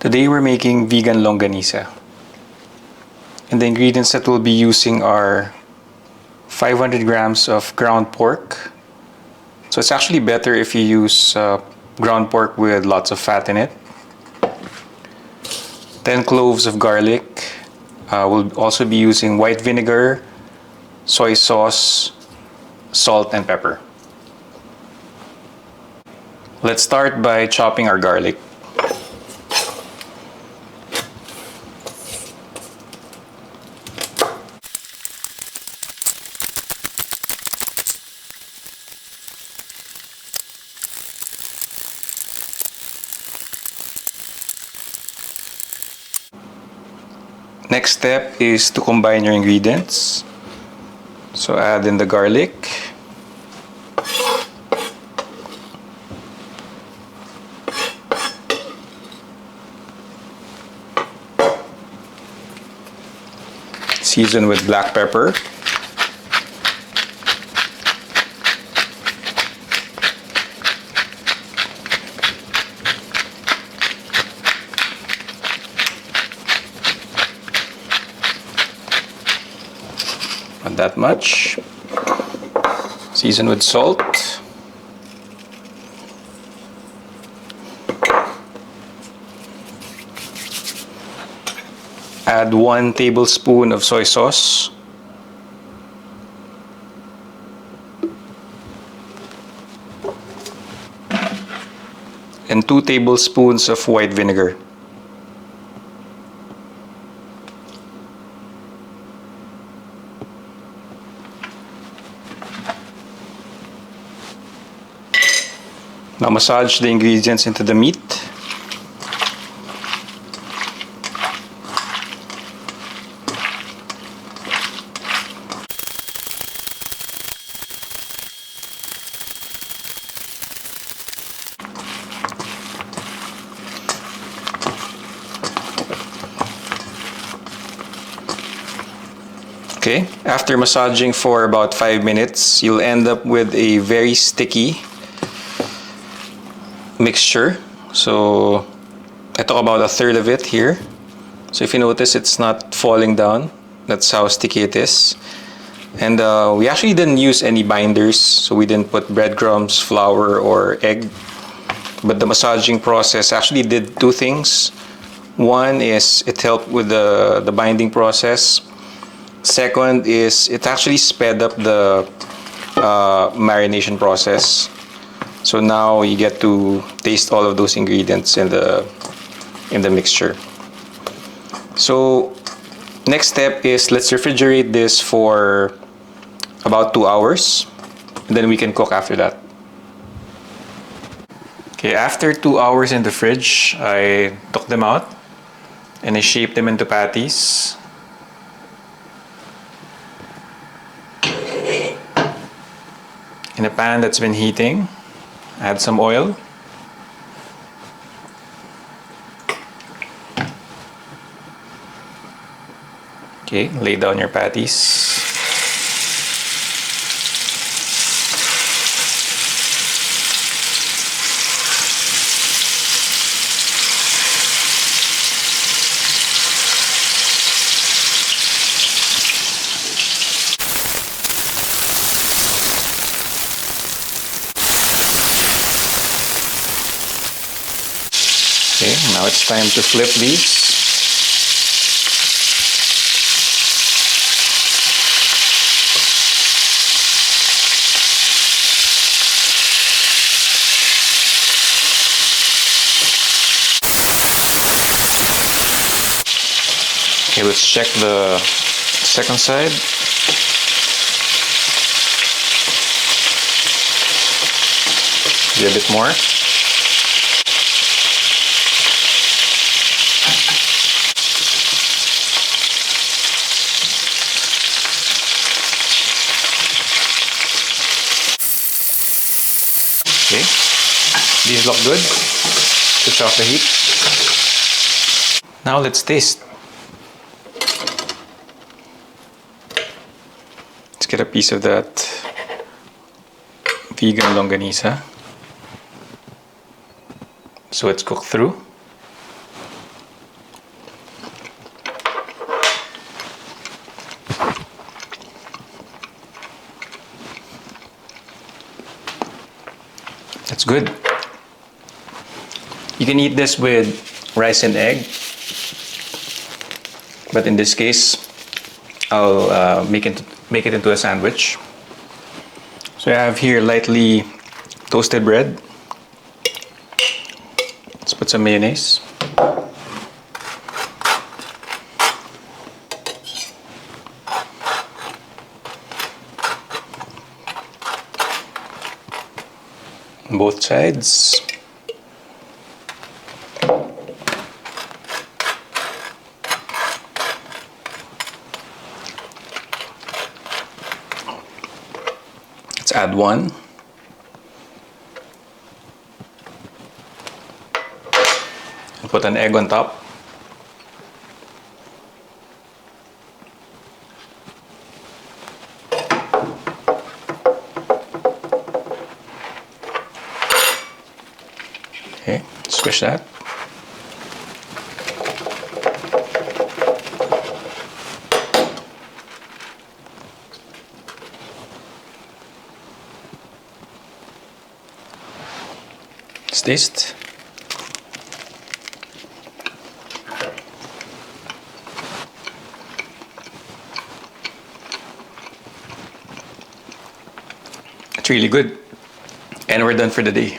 Today we're making vegan longganisa. And the ingredients that we'll be using are 500 grams of ground pork. So it's actually better if you use ground pork with lots of fat in it. 10 cloves of garlic. We'll also be using white vinegar, soy sauce, salt, and pepper. Let's start by chopping our garlic. Next step is to combine your ingredients. So add in the garlic, season with black pepper, not that much. Season with salt. Add 1 tablespoon of soy sauce. And 2 tablespoons of white vinegar. Now massage the ingredients into the meat. Okay, after massaging for about 5 minutes, you'll end up with a very sticky mixture. So I took about a third of it here. So if you notice, it's not falling down. That's how sticky it is. And we actually didn't use any binders, so we didn't put breadcrumbs, flour, or egg. But the massaging process actually did 2 things. One is it helped with the binding process. Second is it actually sped up the marination process. So now you get to taste all of those ingredients in the mixture. So next step is let's refrigerate this for about 2 hours. And then we can cook after that. Okay, after 2 hours in the fridge, I took them out and I shaped them into patties. In a pan that's been heating, add some oil. Okay, lay down your patties. Okay, now it's time to flip these. Okay, let's check the second side. Do a bit more. Okay, these look good. Switch off the heat. Now let's taste. Let's get a piece of that vegan longganisa. So it's cooked through. It's good. You can eat this with rice and egg, but in this case, I'll make it into a sandwich. So I have here lightly toasted bread. Let's put some mayonnaise. On both sides. Let's add one. And put an egg on top. Okay, squish that. Let's taste. It's really good. And we're done for the day.